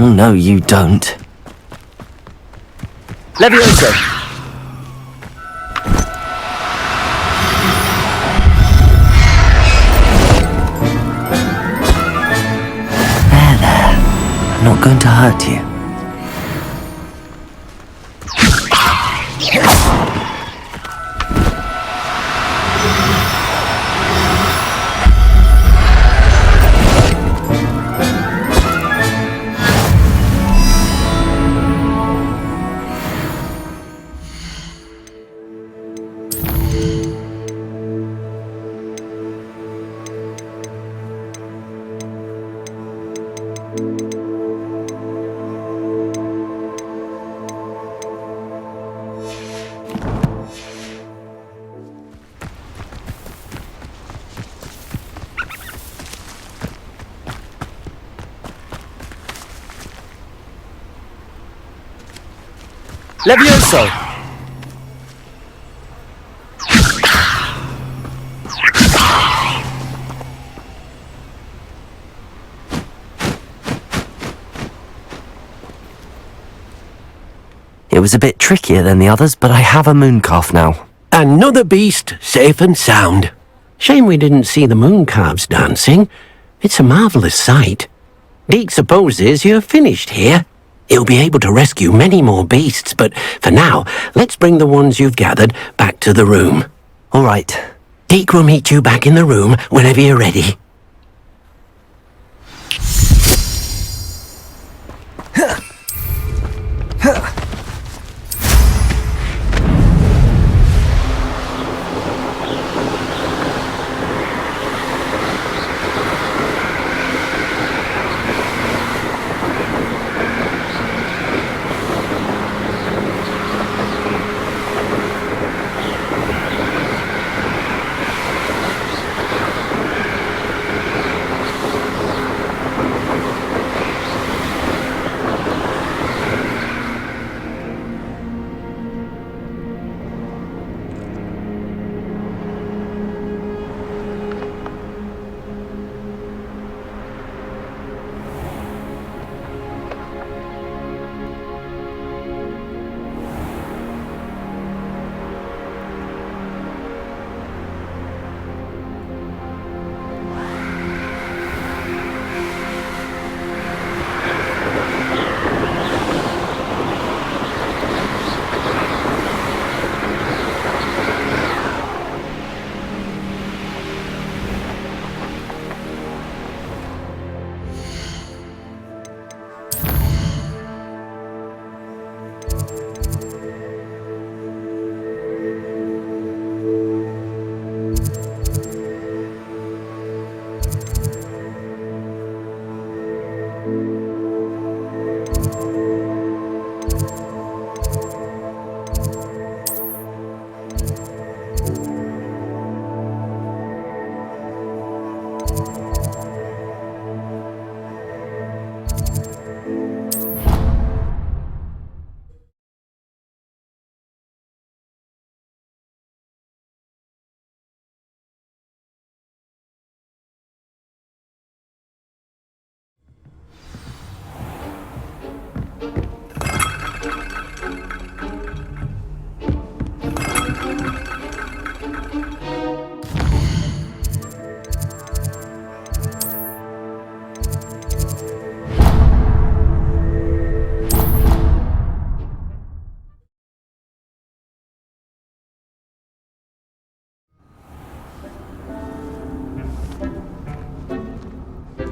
No, you don't. Levioso! There. I'm not going to hurt you. Levioso! It was a bit trickier than the others, but I have a mooncalf now. Another beast, safe and sound. Shame we didn't see the mooncalves dancing. It's a marvellous sight. Deke supposes you're finished here. He'll be able to rescue many more beasts, but for now, let's bring the ones you've gathered back to the room. All right. Deke will meet you back in the room whenever you're ready.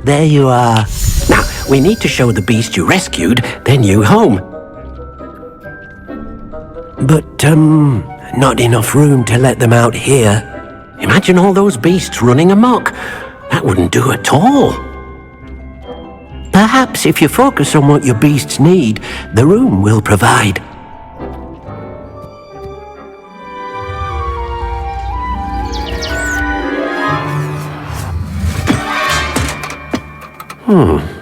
There you are. Now, we need to show the beast you rescued their new home. But, not enough room to let them out here. Imagine all those beasts running amok. That wouldn't do at all. Perhaps if you focus on what your beasts need, the room will provide.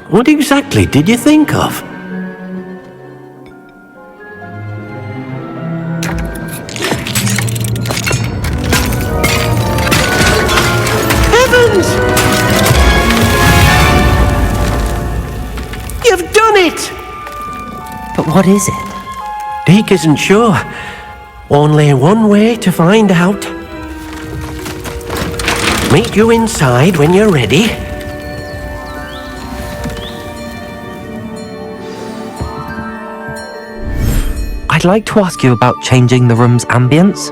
What exactly did you think of? Heavens! You've done it! But what is it? Deke isn't sure. Only one way to find out. Meet you inside when you're ready. I'd like to ask you about changing the room's ambience.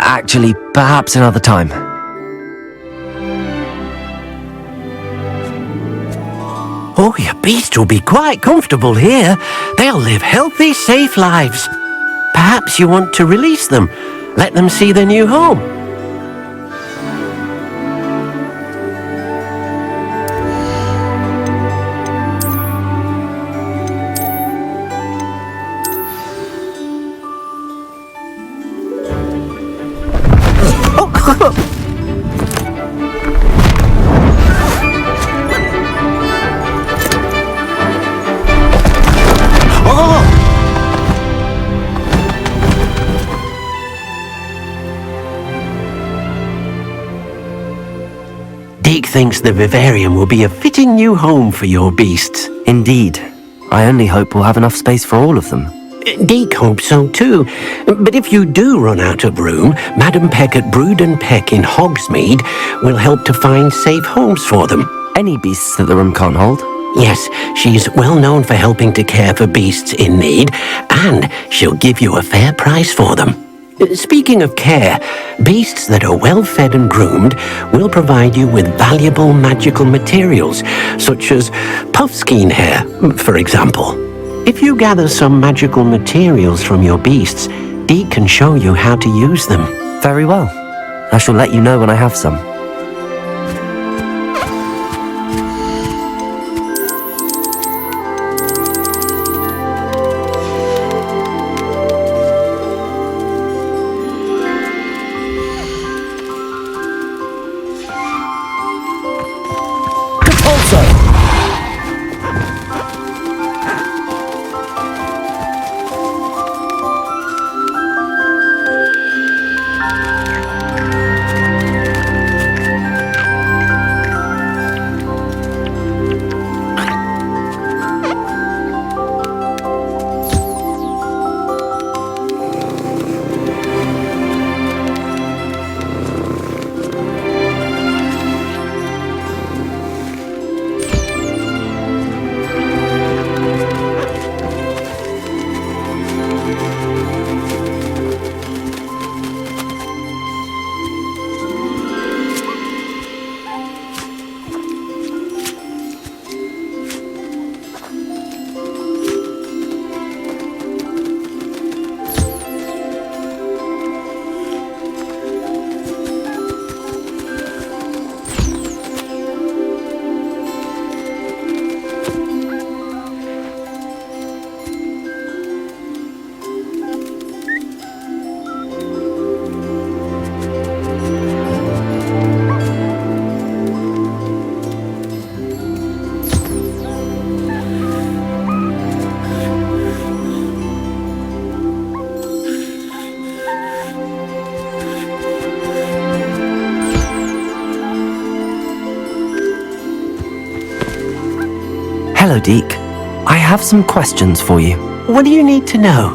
Actually, perhaps another time. Oh, your beast will be quite comfortable here. They'll live healthy, safe lives. Perhaps you want to release them. Let them see their new home. Deke thinks the vivarium will be a fitting new home for your beasts. Indeed. I only hope we'll have enough space for all of them. Deke hopes so too. But if you do run out of room, Madam Peck at Brood and Peck in Hogsmeade will help to find safe homes for them. Any beasts that the room can't hold? Yes, she's well known for helping to care for beasts in need, and she'll give you a fair price for them. Speaking of care, beasts that are well fed and groomed will provide you with valuable magical materials, such as puffskein hair, for example. If you gather some magical materials from your beasts, Deke can show you how to use them. Very well. I shall let you know when I have some. Hello, Deke. I have some questions for you. What do you need to know?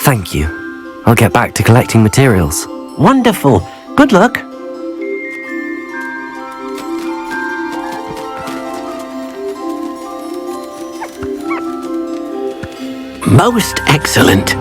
Thank you. I'll get back to collecting materials. Wonderful. Good luck. Most excellent.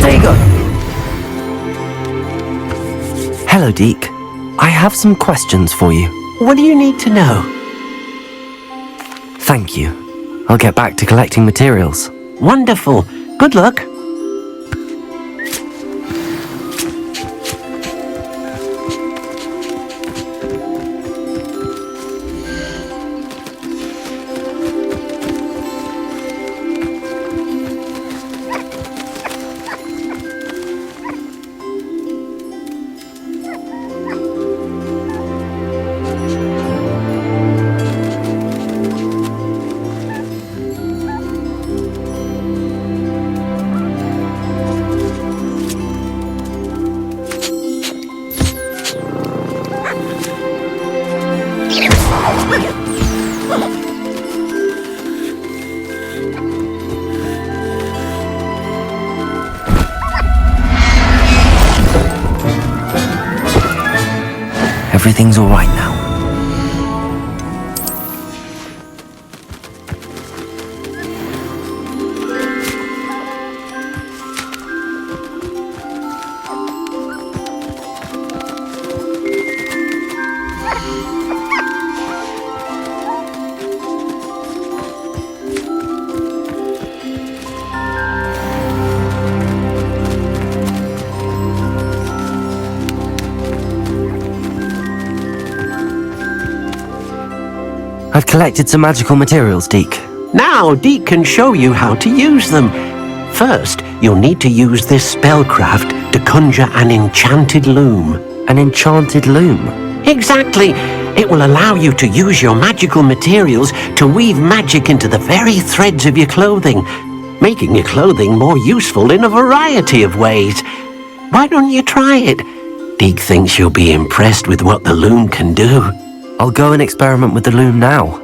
There you go. Hello, Deke. I have some questions for you. What do you need to know? Thank you. I'll get back to collecting materials. Wonderful. Good luck. Everything's all right now. I've collected some magical materials, Deke. Now Deke can show you how to use them. First, you'll need to use this spellcraft to conjure an enchanted loom. An enchanted loom? Exactly. It will allow you to use your magical materials to weave magic into the very threads of your clothing, making your clothing more useful in a variety of ways. Why don't you try it? Deke thinks you'll be impressed with what the loom can do. I'll go and experiment with the loom now.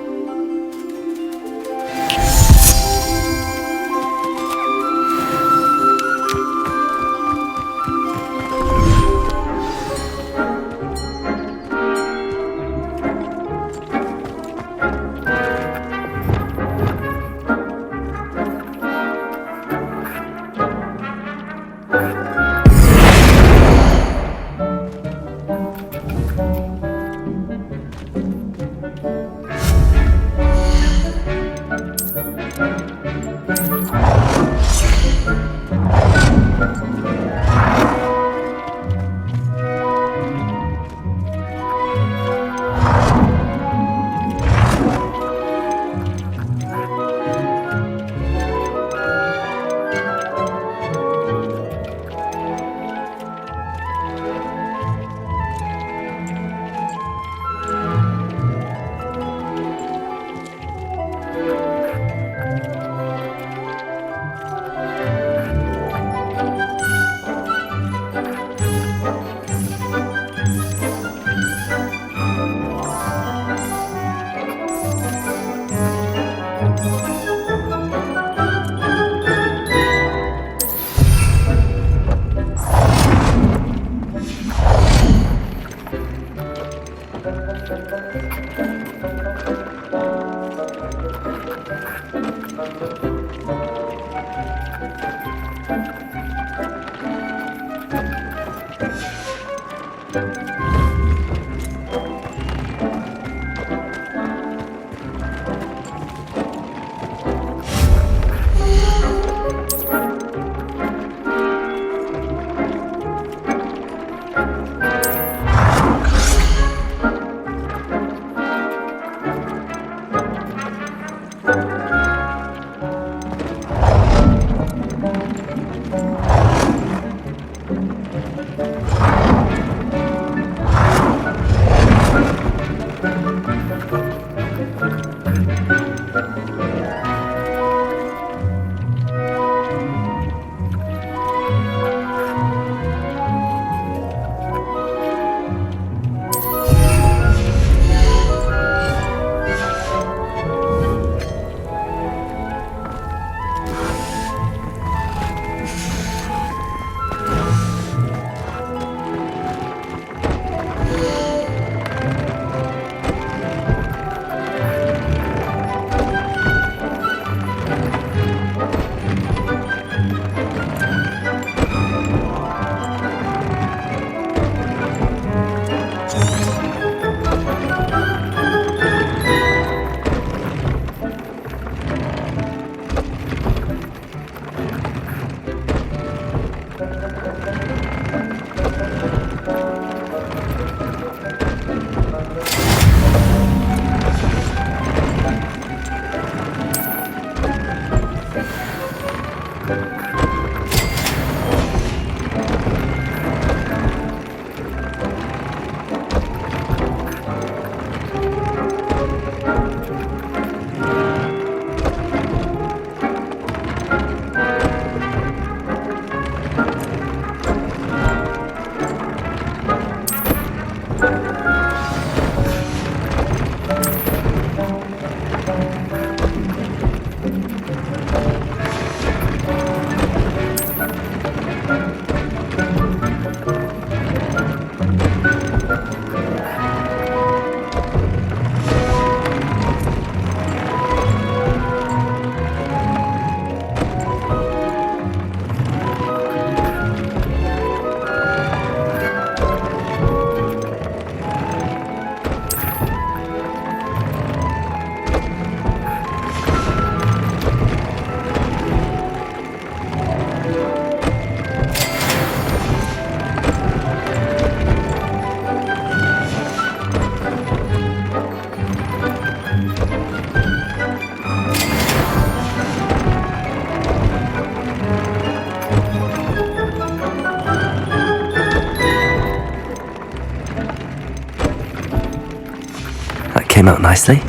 came out nicely.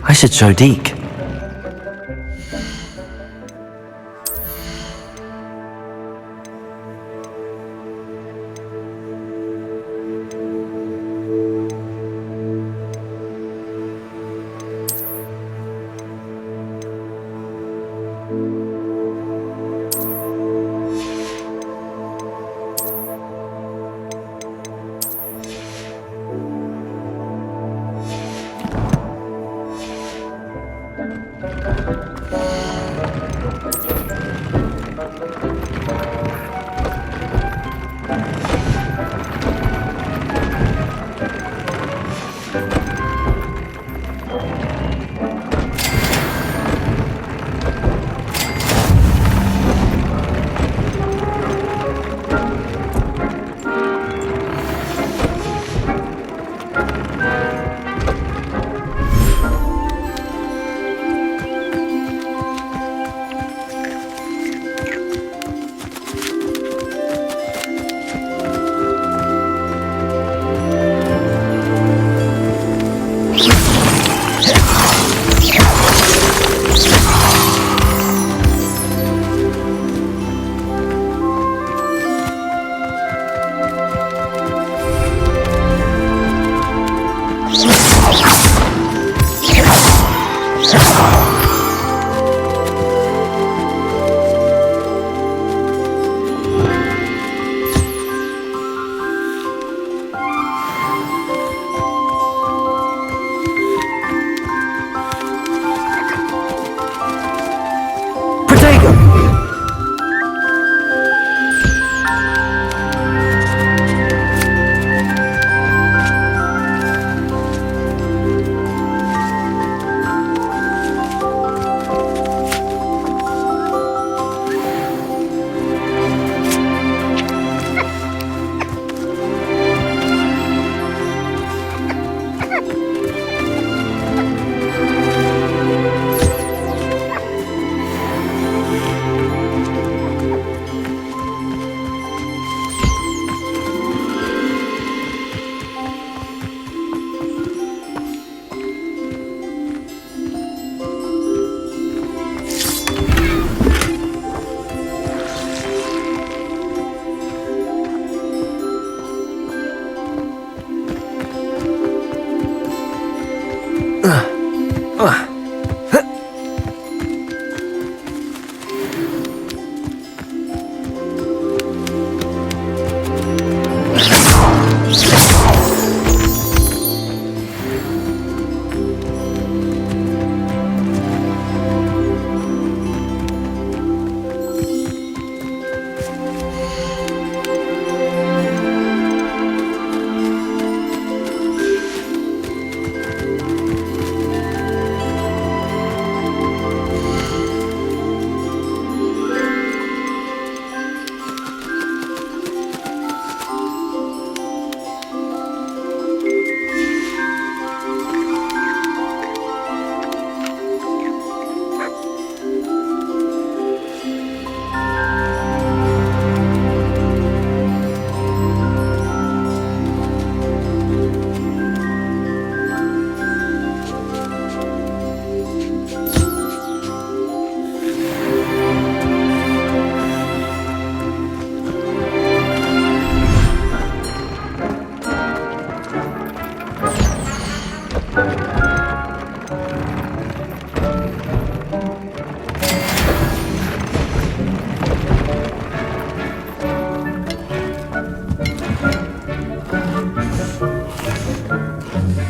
I should show Deke.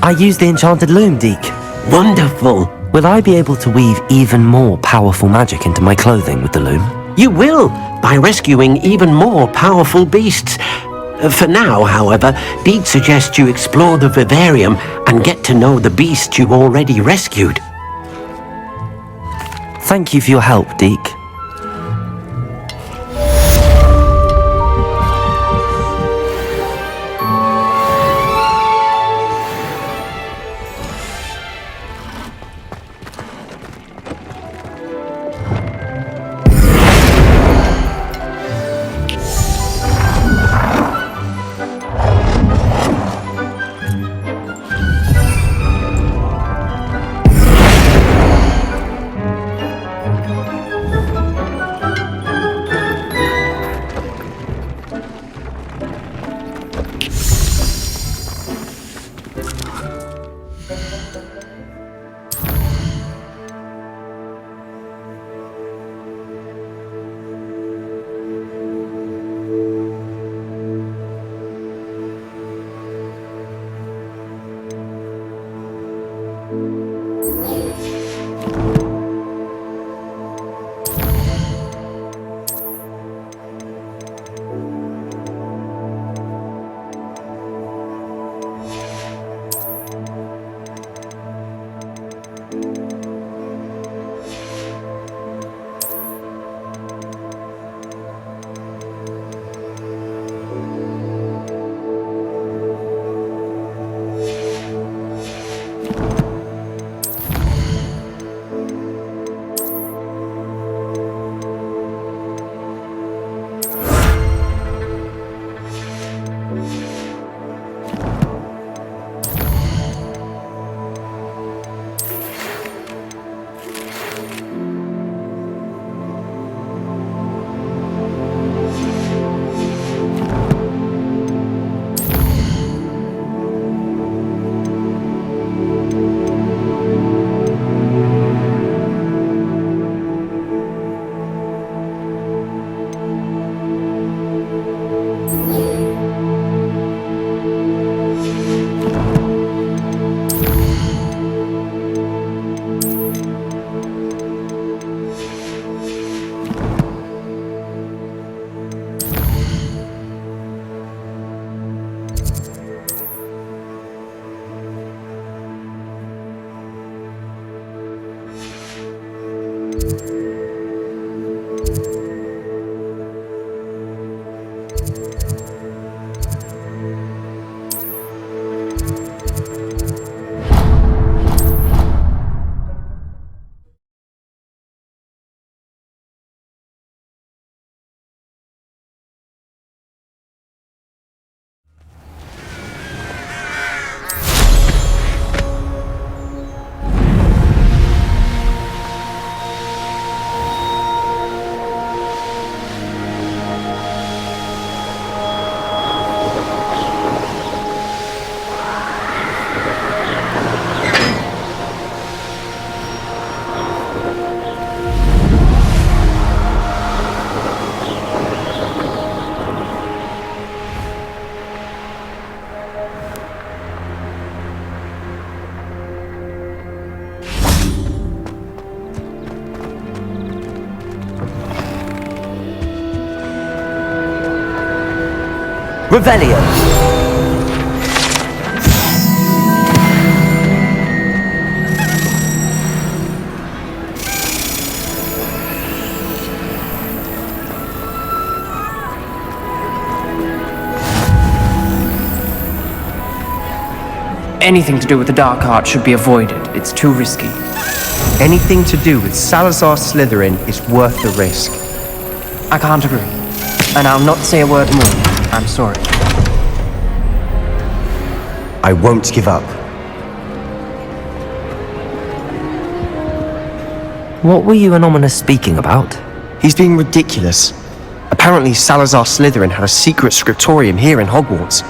I used the enchanted loom, Deke. Wonderful. Will I be able to weave even more powerful magic into my clothing with the loom? You will, by rescuing even more powerful beasts. For now, however, Deke suggests you explore the vivarium and get to know the beasts you already rescued. Thank you for your help, Deke. Revelio. Anything to do with the dark art should be avoided. It's too risky. Anything to do with Salazar Slytherin is worth the risk. I can't agree. And I'll not say a word more. I'm sorry. I won't give up. What were you and Ominous speaking about? He's being ridiculous. Apparently Salazar Slytherin had a secret scriptorium here in Hogwarts.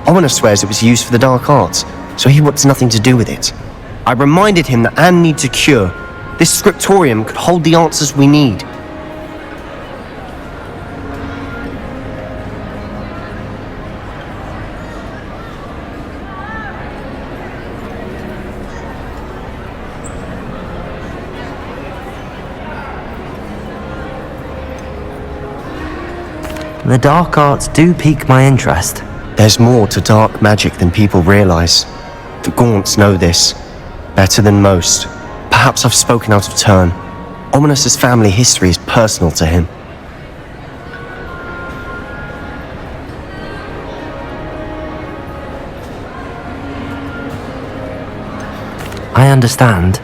Ominous swears it was used for the dark arts, so he wants nothing to do with it. I reminded him that Anne needs a cure. This scriptorium could hold the answers we need. The dark arts do pique my interest. There's more to dark magic than people realize. The Gaunts know this better than most. Perhaps I've spoken out of turn. Ominous's family history is personal to him. I understand.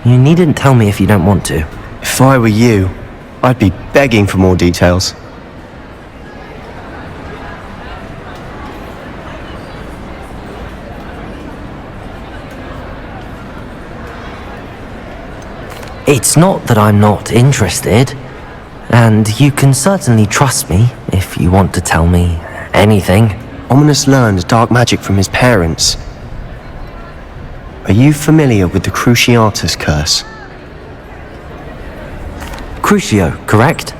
You needn't tell me if you don't want to. If I were you, I'd be begging for more details. It's not that I'm not interested, and you can certainly trust me if you want to tell me anything. Ominous learned dark magic from his parents. Are you familiar with the Cruciatus curse? Crucio, correct?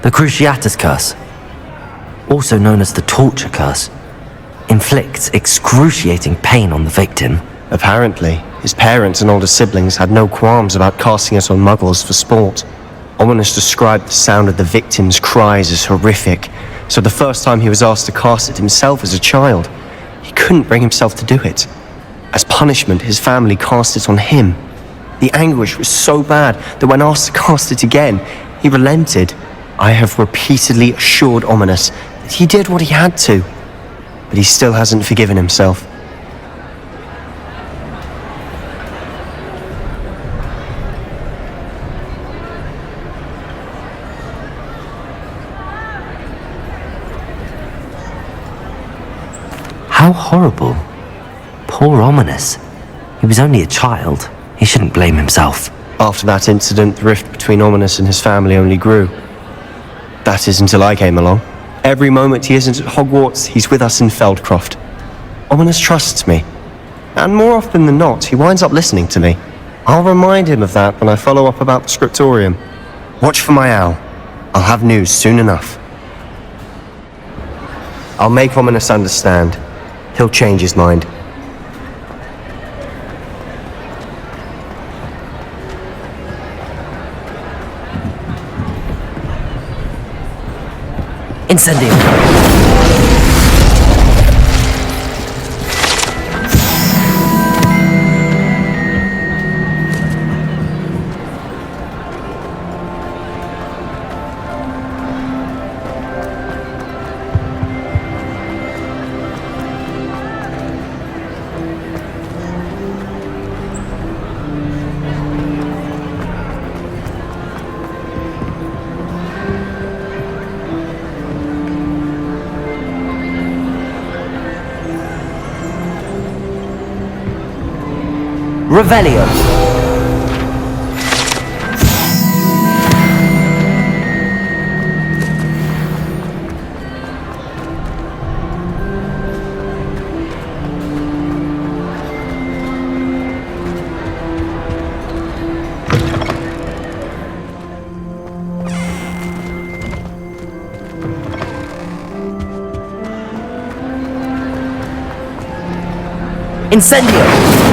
The Cruciatus curse, also known as the torture curse, inflicts excruciating pain on the victim. Apparently, his parents and older siblings had no qualms about casting it on muggles for sport. Ominous described the sound of the victim's cries as horrific, so the first time he was asked to cast it himself as a child, he couldn't bring himself to do it. As punishment, his family cast it on him. The anguish was so bad that when asked to cast it again, he relented. I have repeatedly assured Ominous that he did what he had to, but he still hasn't forgiven himself. How horrible. Poor Ominous. He was only a child. He shouldn't blame himself. After that incident, the rift between Ominous and his family only grew. That is until I came along. Every moment he isn't at Hogwarts, he's with us in Feldcroft. Ominous trusts me. And more often than not, he winds up listening to me. I'll remind him of that when I follow up about the scriptorium. Watch for my owl. I'll have news soon enough. I'll make Ominous understand. He'll change his mind. Incendio. Revelio. Incendio!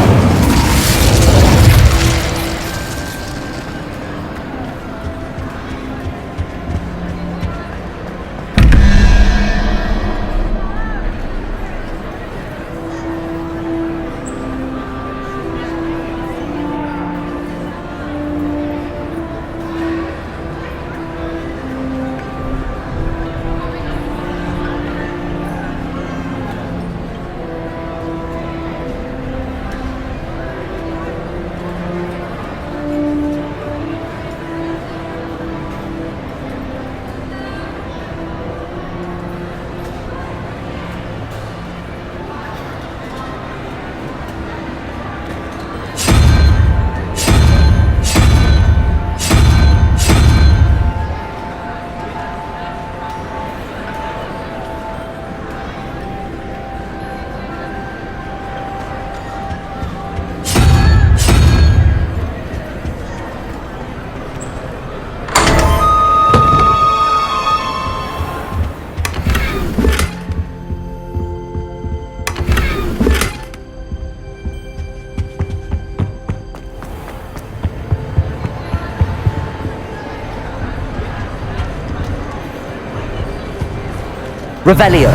Revelio.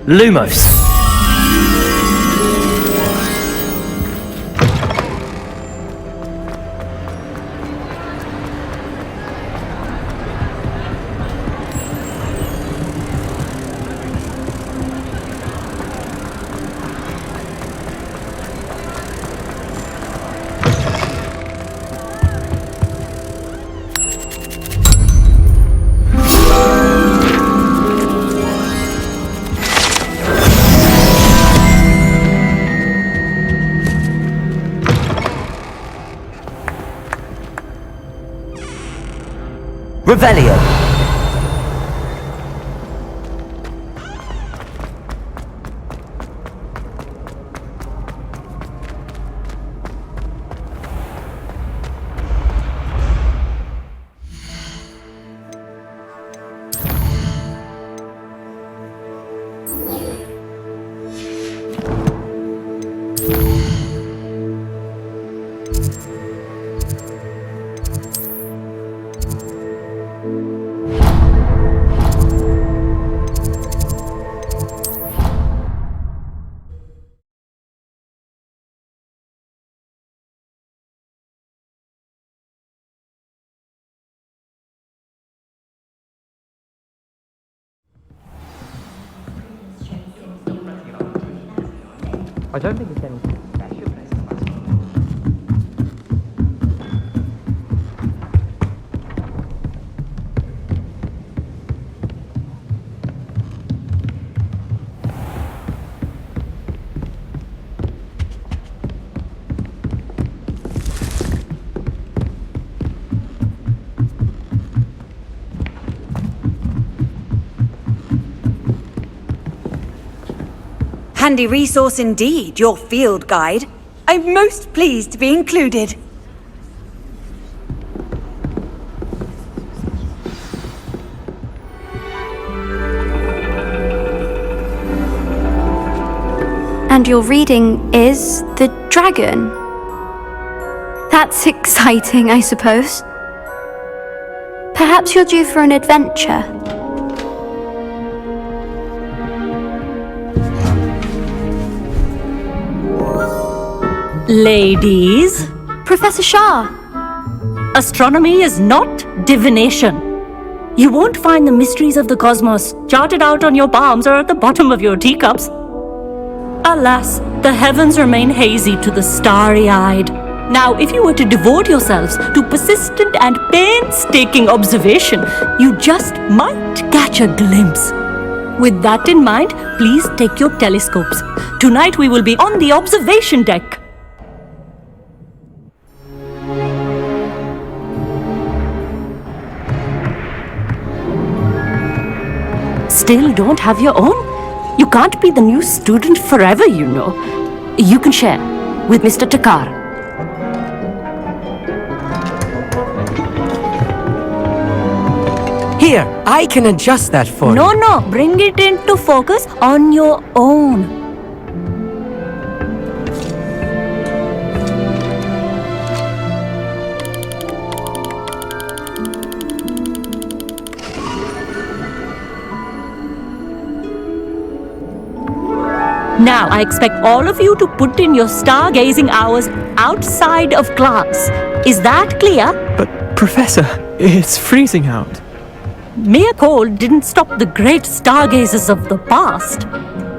Lumos. Revelio. I don't think it's anything special. Handy resource indeed, your field guide. I'm most pleased to be included. And your reading is the dragon. That's exciting, I suppose. Perhaps you're due for an adventure. Ladies, Professor Shah, astronomy is not divination. You won't find the mysteries of the cosmos charted out on your palms or at the bottom of your teacups. Alas, the heavens remain hazy to the starry-eyed. Now, if you were to devote yourselves to persistent and painstaking observation, you just might catch a glimpse. With that in mind, please take your telescopes. Tonight we will be on the observation deck. Still don't have your own? You can't be the new student forever, you know. You can share with Mr. Takar. Here, I can adjust that for you. No, bring it into focus on your own. Now, I expect all of you to put in your stargazing hours outside of class. Is that clear? But, Professor, it's freezing out. Mere cold didn't stop the great stargazers of the past.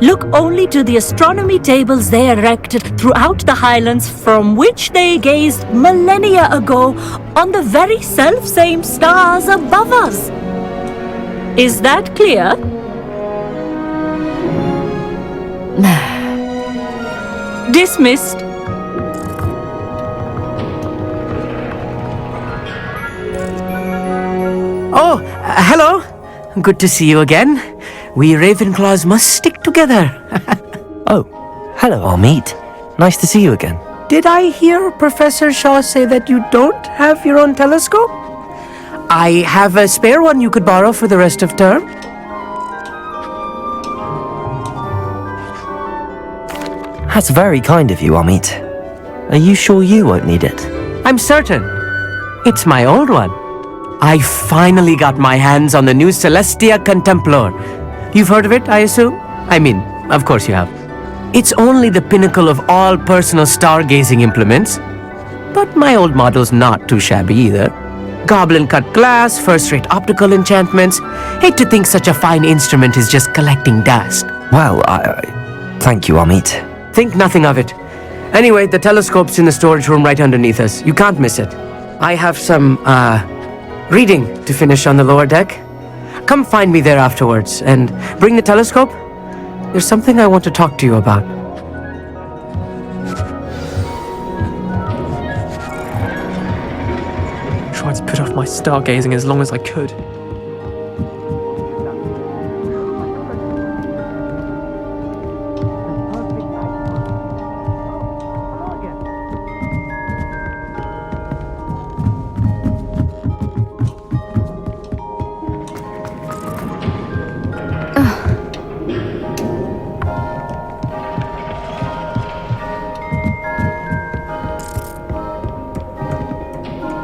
Look only to the astronomy tables they erected throughout the highlands from which they gazed millennia ago on the very self-same stars above us. Is that clear? Dismissed. Oh, hello. Good to see you again. We Ravenclaws must stick together. Oh, hello, Amit. Nice to see you again. Did I hear Professor Shaw say that you don't have your own telescope? I have a spare one you could borrow for the rest of term. That's very kind of you, Amit. Are you sure you won't need it? I'm certain. It's my old one. I finally got my hands on the new Celestia Contemplar. You've heard of it, I assume? I mean, of course you have. It's only the pinnacle of all personal stargazing implements. But my old model's not too shabby either. Goblin-cut glass, first-rate optical enchantments. Hate to think such a fine instrument is just collecting dust. Well, thank you, Amit. Think nothing of it. Anyway, the telescope's in the storage room right underneath us. You can't miss it. I have some, reading to finish on the lower deck. Come find me there afterwards, and bring the telescope. There's something I want to talk to you about. Tried to put off my stargazing as long as I could.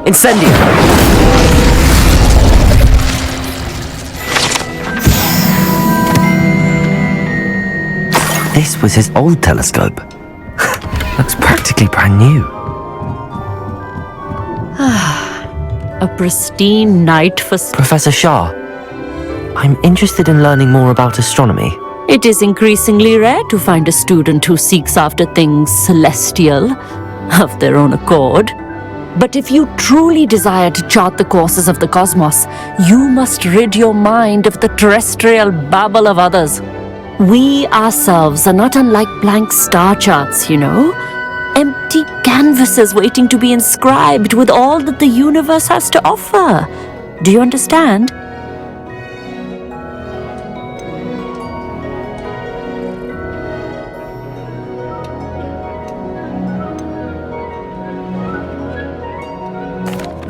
Incendio! This was his old telescope. Looks practically brand new. A pristine night for... Professor Shah, I'm interested in learning more about astronomy. It is increasingly rare to find a student who seeks after things celestial of their own accord. But if you truly desire to chart the courses of the cosmos, you must rid your mind of the terrestrial babble of others. We ourselves are not unlike blank star charts, you know. Empty canvases waiting to be inscribed with all that the universe has to offer. Do you understand?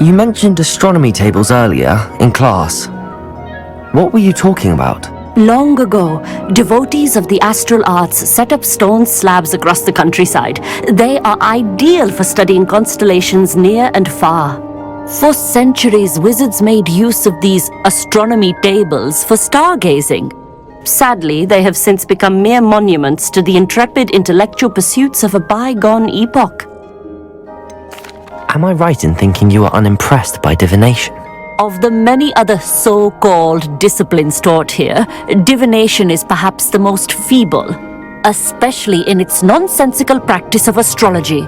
You mentioned astronomy tables earlier, in class. What were you talking about? Long ago, devotees of the astral arts set up stone slabs across the countryside. They are ideal for studying constellations near and far. For centuries, wizards made use of these astronomy tables for stargazing. Sadly, they have since become mere monuments to the intrepid intellectual pursuits of a bygone epoch. Am I right in thinking you are unimpressed by divination? Of the many other so-called disciplines taught here, divination is perhaps the most feeble, especially in its nonsensical practice of astrology.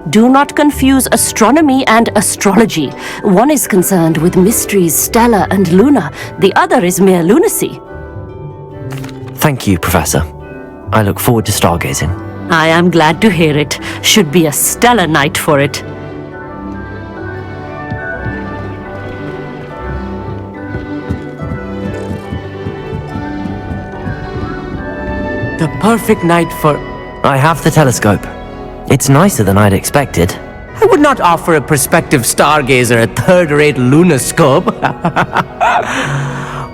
Do not confuse astronomy and astrology. One is concerned with mysteries stellar and lunar, the other is mere lunacy. Thank you, Professor. I look forward to stargazing. I am glad to hear it. Should be a stellar night for it. The perfect night for... I have the telescope. It's nicer than I'd expected. I would not offer a prospective stargazer a third-rate lunoscope.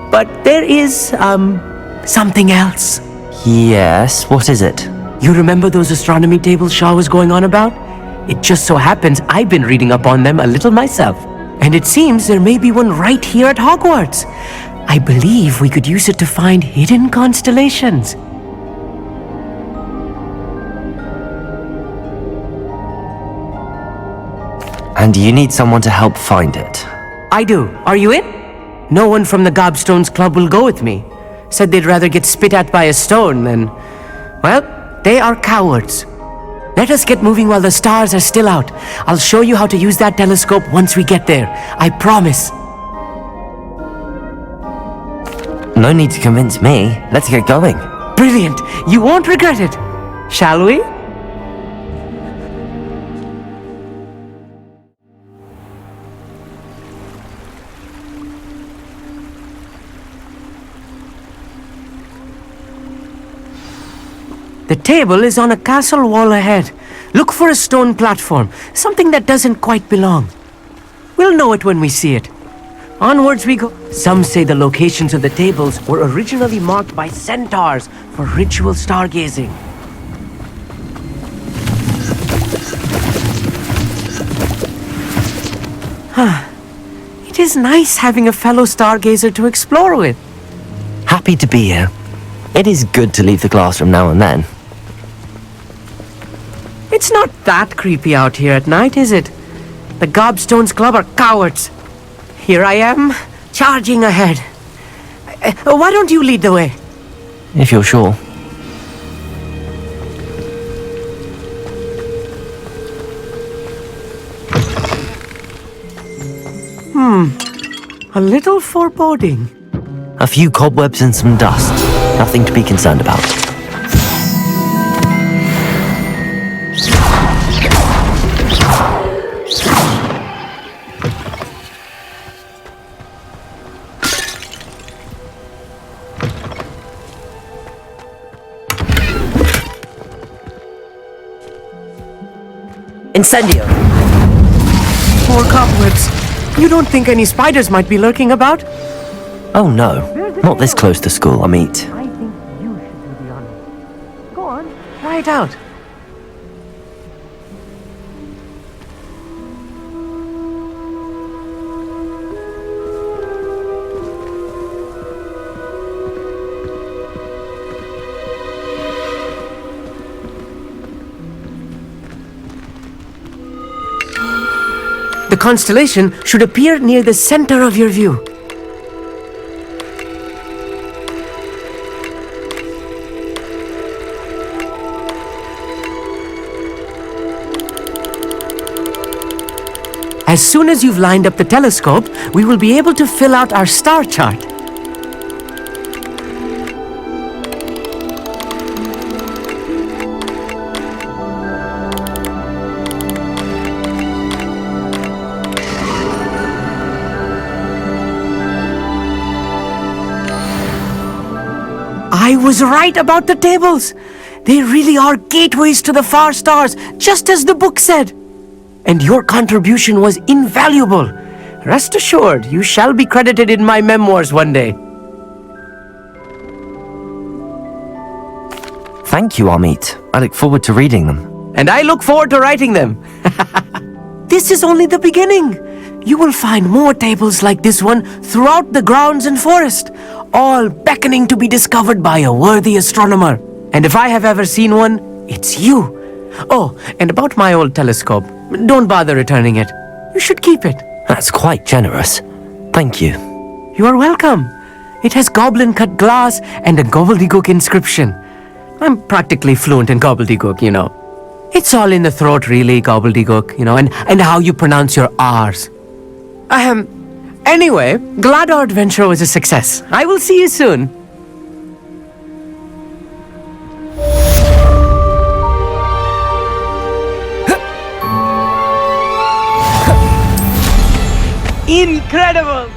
But there is, something else. Yes, what is it? You remember those astronomy tables Shaw was going on about? It just so happens I've been reading up on them a little myself. And it seems there may be one right here at Hogwarts. I believe we could use it to find hidden constellations. And you need someone to help find it. I do. Are you in? No one from the Gobstones Club will go with me. Said they'd rather get spit at by a stone than... Well, they are cowards. Let us get moving while the stars are still out. I'll show you how to use that telescope once we get there. I promise. No need to convince me. Let's get going. Brilliant. You won't regret it. Shall we? The table is on a castle wall ahead. Look for a stone platform, something that doesn't quite belong. We'll know it when we see it. Onwards we go. Some say the locations of the tables were originally marked by centaurs for ritual stargazing. It is nice having a fellow stargazer to explore with. Happy to be here. It is good to leave the classroom now and then. It's not that creepy out here at night, is it? The Gobstones Club are cowards. Here I am, charging ahead. Why don't you lead the way? If you're sure. A little foreboding. A few cobwebs and some dust. Nothing to be concerned about. Incendio! More cobwebs. You don't think any spiders might be lurking about? Oh no, not this close to school, I meet. I think you should do the honors. Go on, try it out. The constellation should appear near the center of your view. As soon as you've lined up the telescope, we will be able to fill out our star chart. I was right about the tables. They really are gateways to the far stars, just as the book said. And your contribution was invaluable. Rest assured, you shall be credited in my memoirs one day. Thank you, Amit. I look forward to reading them. And I look forward to writing them. This is only the beginning. You will find more tables like this one throughout the grounds and forest, all beckoning to be discovered by a worthy astronomer. And if I have ever seen one, it's you. Oh, and about my old telescope, don't bother returning it. You should keep it. That's quite generous. Thank you. You are welcome. It has goblin-cut glass and a gobbledygook inscription. I'm practically fluent in gobbledygook, you know. It's all in the throat, really, gobbledygook, you know, and how you pronounce your R's. Anyway, glad our adventure was a success. I will see you soon. Incredible!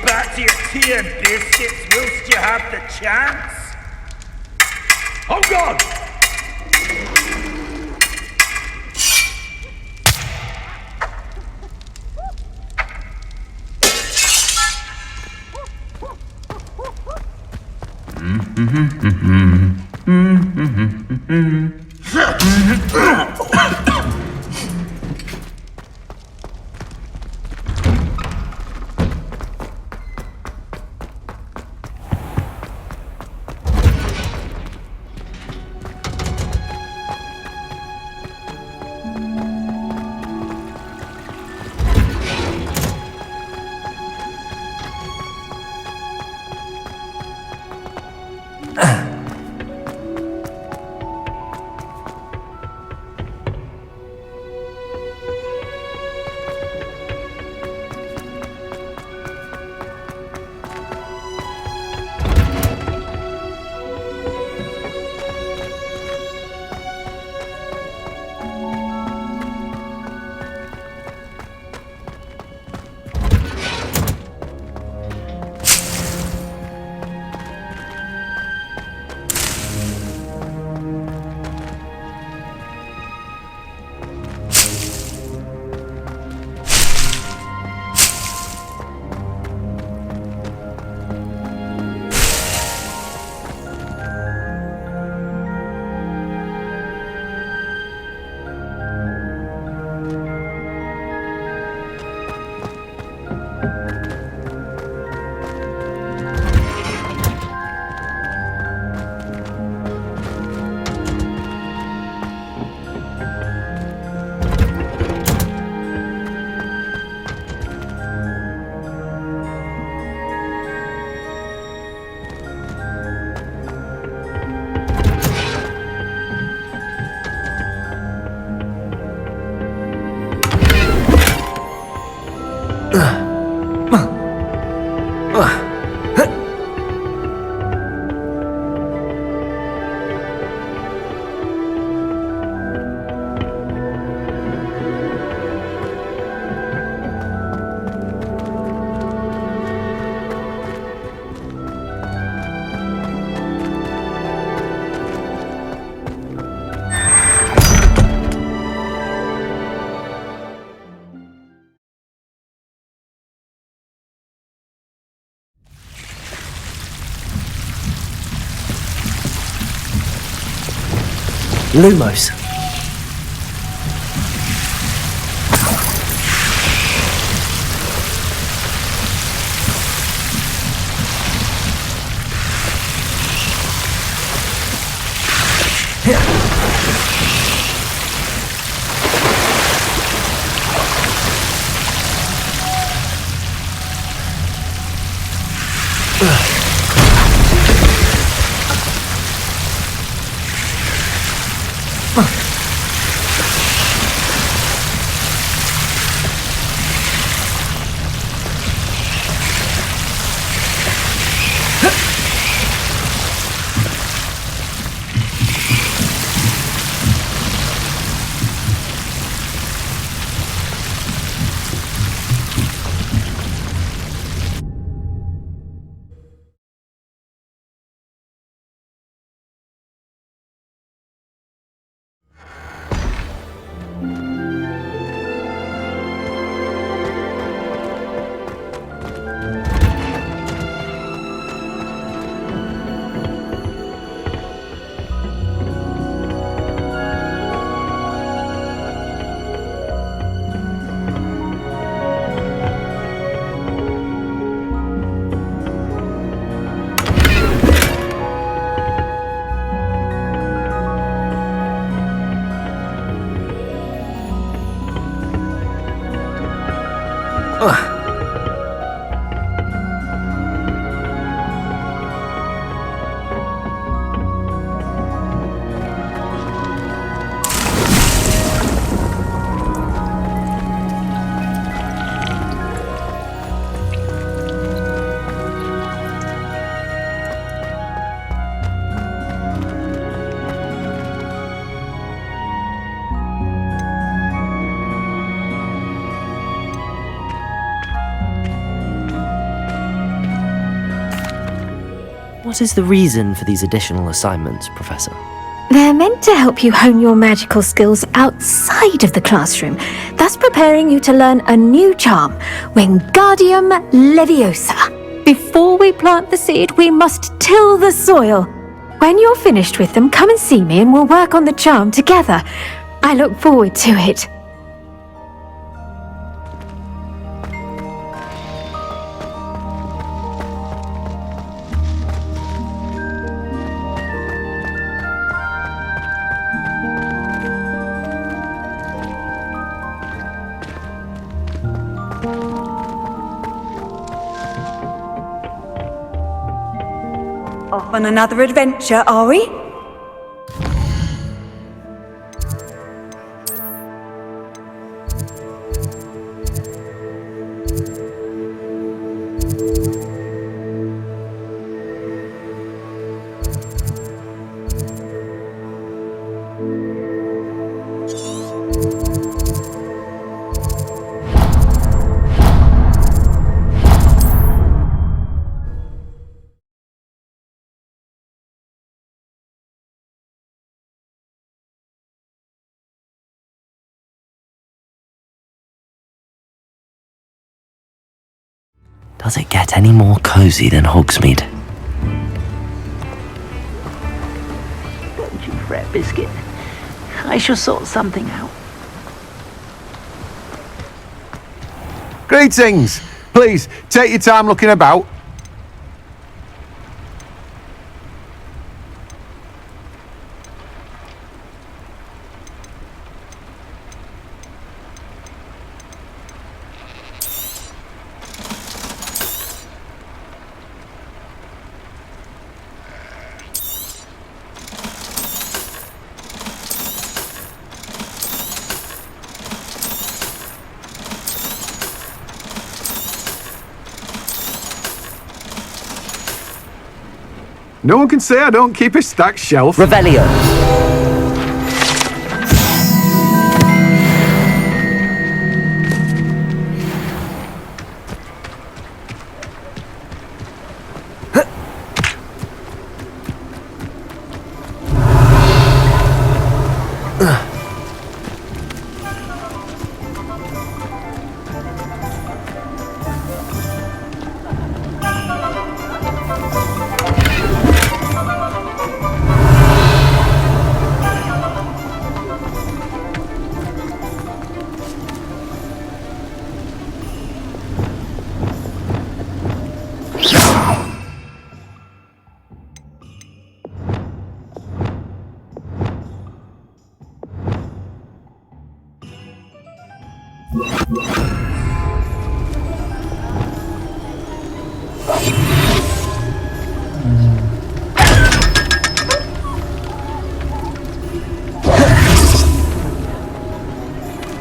Back to your tea and biscuits whilst you have the chance. On guard! Lumos. What is the reason for these additional assignments, Professor? They're meant to help you hone your magical skills outside of the classroom, thus preparing you to learn a new charm, Wingardium Leviosa. Before we plant the seed, we must till the soil. When you're finished with them, come and see me and we'll work on the charm together. I look forward to it. Off on another adventure, are we? Does it get any more cozy than Hogsmeade? Don't you fret, Biscuit. I shall sort something out. Greetings! Please, take your time looking about. No one can say I don't keep a stacked shelf. Revelio.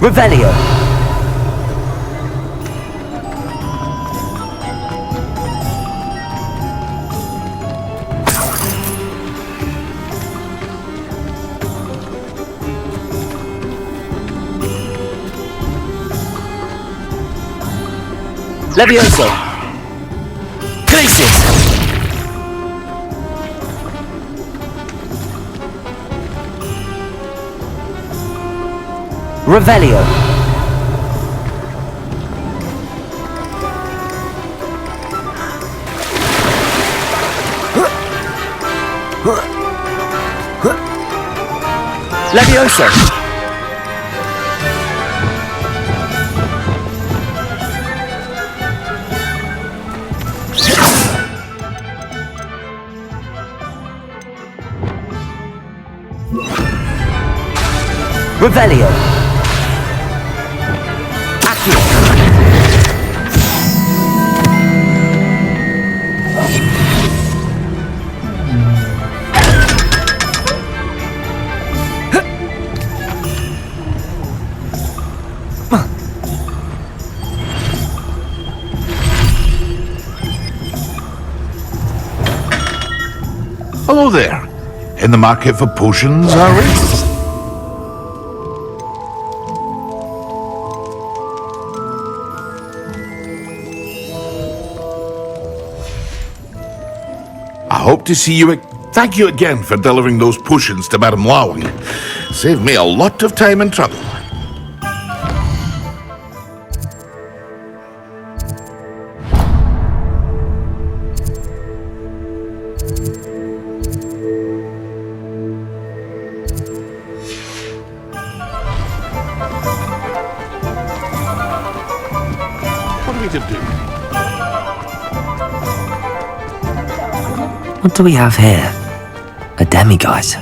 Revelio. Levioso. Crisis. Revelio. Levioso. Revelio. Accio. Hello there. In the market for potions, are we? I hope to see you. Thank you again for delivering those potions to Madame Lawing. Saved me a lot of time and trouble. What are we to do? What do we have here? A demiguise.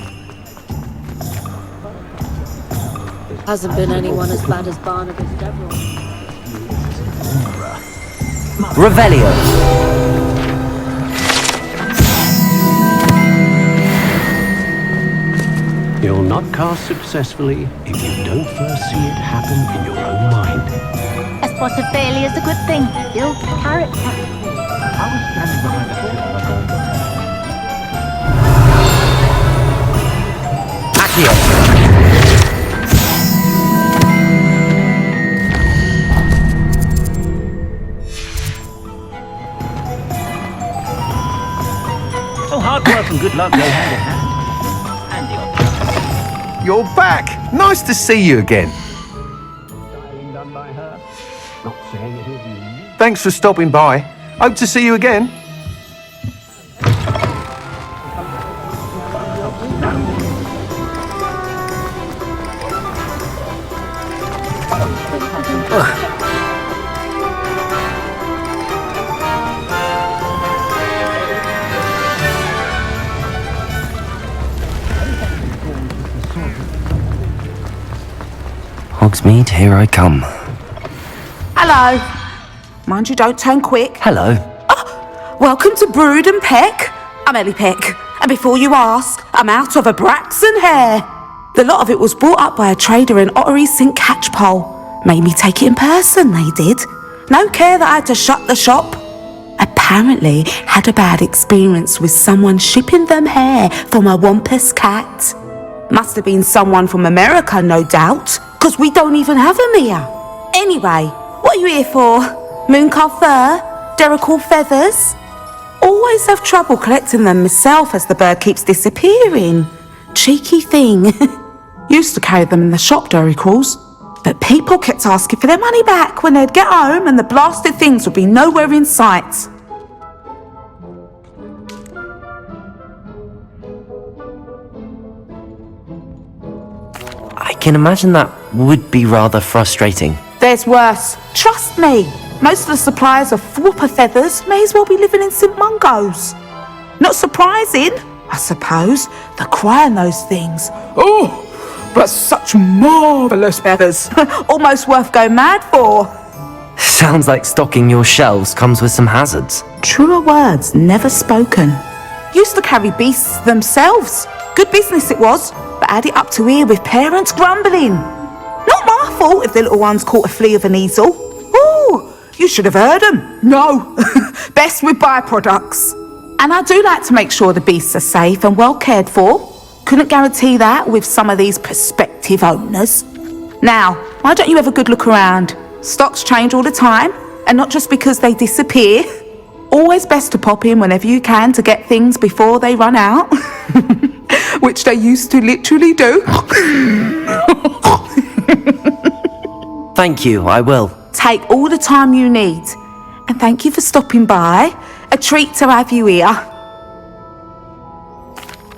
Hasn't been anyone as bad as Barnabas Deverell. Revelio. You'll not cast successfully if you don't first see it happen in your own mind. A spot of failure is a good thing. Builds character. I was standing behind a Accio. Oh, hard work and good luck go hand in hand. You're back! Nice to see you again. Thanks for stopping by. Hope to see you again. Hogsmeade, here I come. Hello. Mind you don't turn quick. Hello. Welcome to Brood and Peck. I'm Ellie Peck. And before you ask, I'm out of a Braxton hair. The lot of it was brought up by a trader in Ottery St. Catchpole. Made me take it in person, they did. No care that I had to shut the shop. Apparently had a bad experience with someone shipping them hair from a Wampus cat. Must have been someone from America, no doubt, because we don't even have them here. Anyway, what are you here for? Mooncarved fur? Derrickle feathers? Always have trouble collecting them myself as the bird keeps disappearing. Cheeky thing. Used to carry them in the shop, Derricles. But people kept asking for their money back when they'd get home and the blasted things would be nowhere in sight. I can imagine that would be rather frustrating. There's worse. Trust me. Most of the suppliers of whooper feathers may as well be living in St. Mungo's. Not surprising, I suppose, the cry on those things. Oh, but such marvellous feathers. Almost worth going mad for. Sounds like stocking your shelves comes with some hazards. Truer words never spoken. Used to carry beasts themselves. Good business it was, but add it up to here with parents grumbling. Not my fault if the little ones caught a flea of an easel. Ooh, you should have heard them. No, best with byproducts. And I do like to make sure the beasts are safe and well cared for. Couldn't guarantee that with some of these prospective owners. Now, why don't you have a good look around? Stocks change all the time, and not just because they disappear. Always best to pop in whenever you can to get things before they run out. Which they used to literally do. Thank you, I will. Take all the time you need. And thank you for stopping by. A treat to have you here.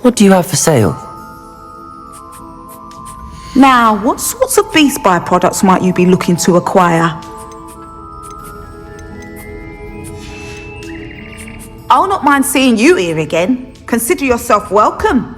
What do you have for sale? Now, what sorts of beast byproducts might you be looking to acquire? I'll not mind seeing you here again. Consider yourself welcome.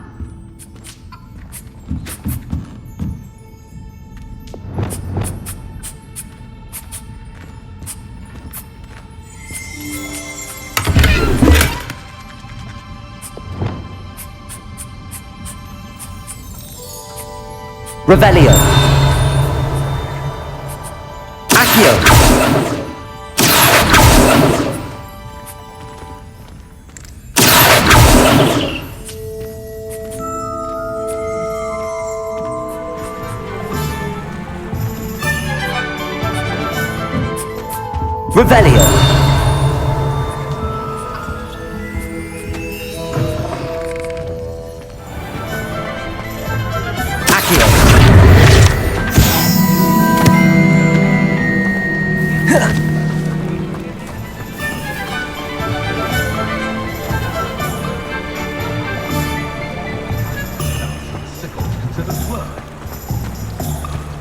Revelio. Accio. Revelio.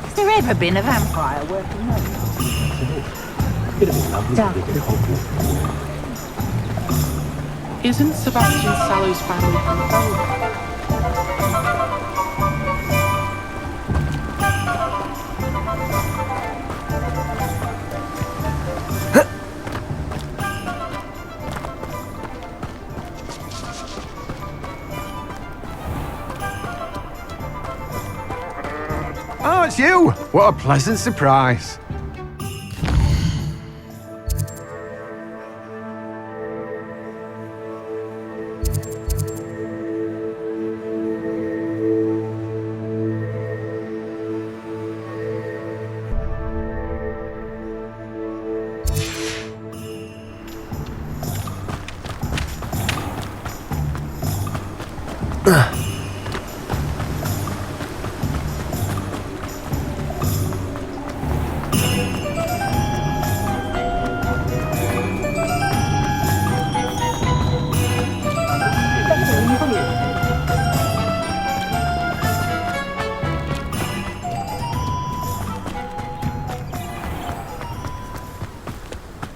Has there ever been a vampire working there? Isn't Sebastian Sallow's family from Belgium? Oh, it's you! What a pleasant surprise.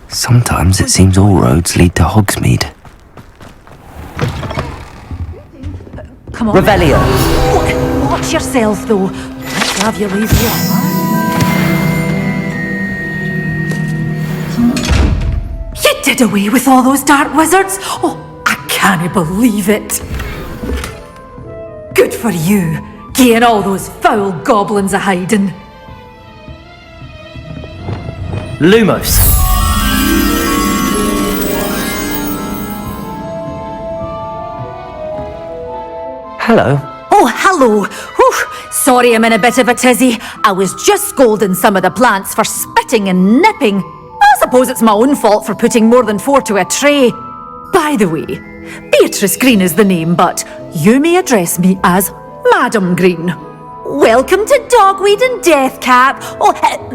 Sometimes it seems all roads lead to Hogsmeade. Come on. Revelio. Watch yourself, though. Let's have you leave here. You did away with all those dark wizards? Oh, I can't believe it. Good for you, getting all those foul goblins a hiding. Lumos. Hello. Oh, hello. Whew. Sorry I'm in a bit of a tizzy. I was just scolding some of the plants for spitting and nipping. I suppose it's my own fault for putting more than 4 to a tray. By the way, Beatrice Green is the name, but you may address me as Madam Green. Welcome to Dogweed and Deathcap. Oh,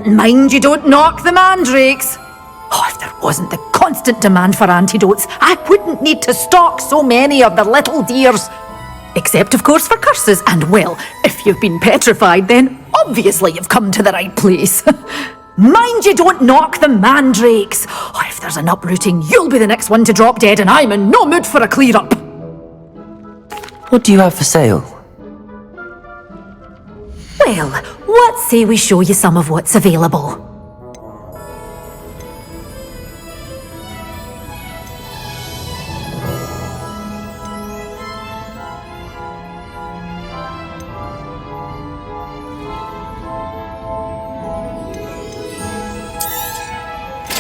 mind you don't knock the mandrakes. Oh, if there wasn't the constant demand for antidotes, I wouldn't need to stock so many of the little dears. Except, of course, for curses. And, well, if you've been petrified, then obviously you've come to the right place. Mind you don't knock the mandrakes. Oh, if there's an uprooting, you'll be the next one to drop dead, and I'm in no mood for a clear-up. What do you have for sale? Well, what say we show you some of what's available?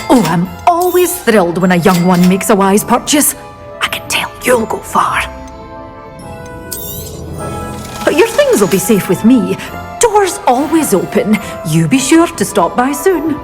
Oh, I'm always thrilled when a young one makes a wise purchase. I can tell you'll go far. But your things will be safe with me. Doors always open. You be sure to stop by soon.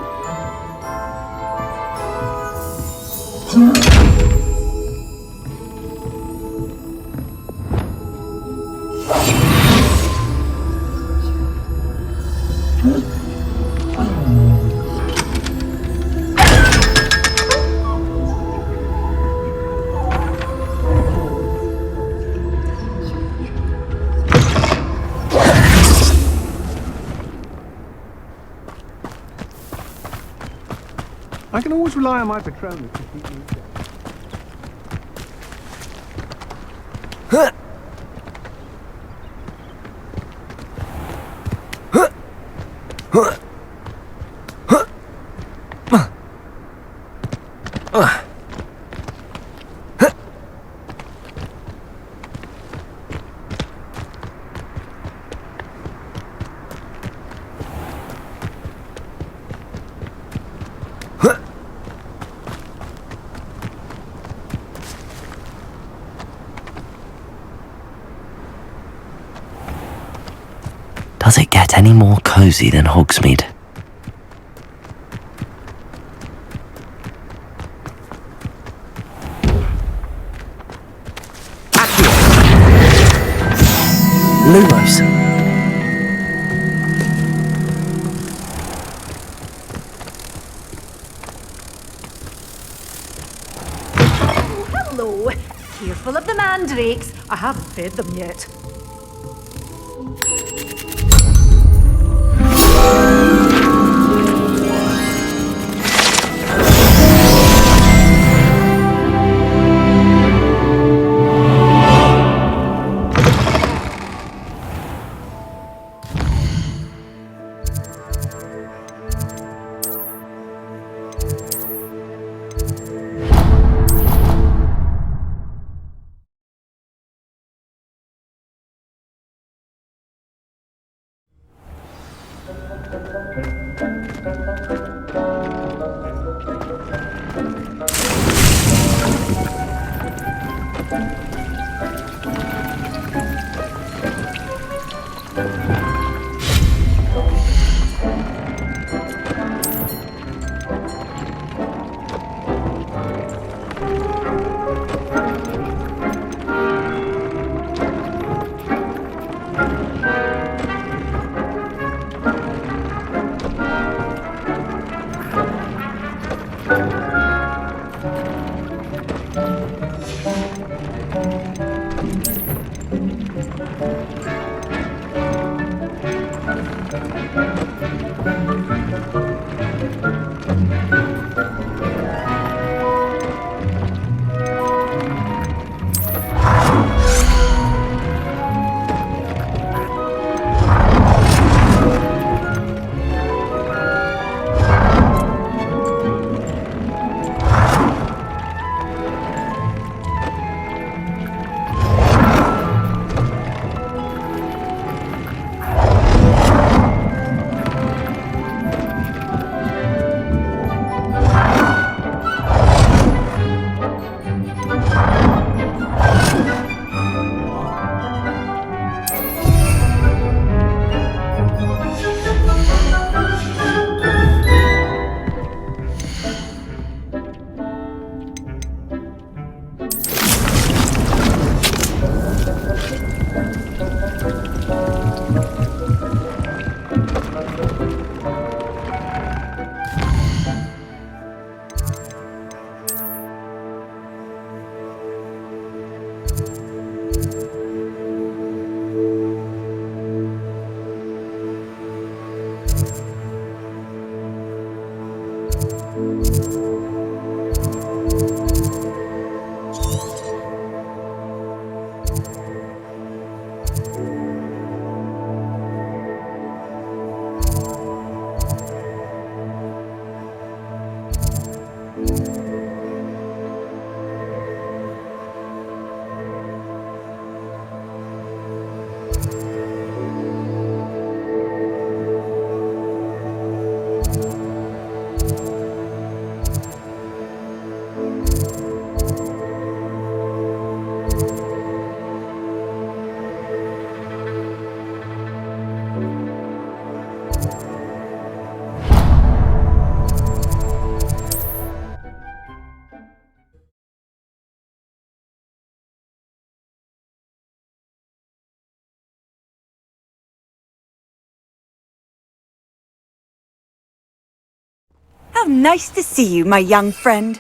I can always rely on my Patronus to keep me safe. Does it get any more cozy than Hogsmeade? Lumos. Hello. Careful of the mandrakes. I haven't fed them yet. How nice to see you, my young friend.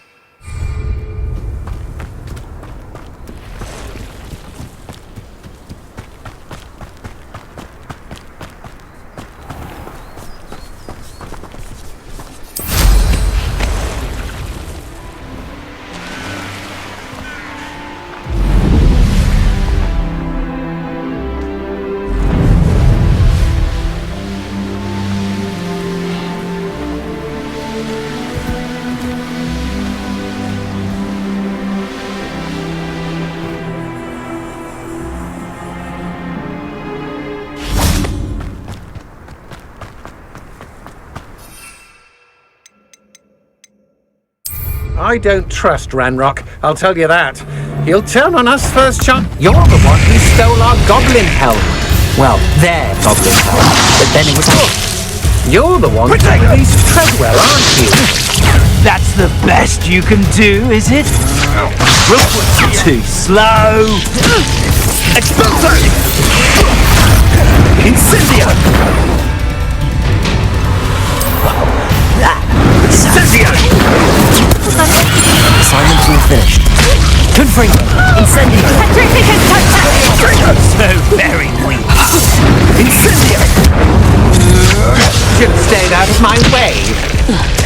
I don't trust Ranrock, I'll tell you that. He'll turn on us first chance. You're the one who stole our goblin helm. Well, their goblin helm. But then it was yours. You're the one who released Treadwell, aren't you? That's the best you can do, is it? Too slow. Expulso! Incendio! Incendio! Assignment's all finished. Confringo! Incendio! So very weak. Incendio! Should have stayed out of my way.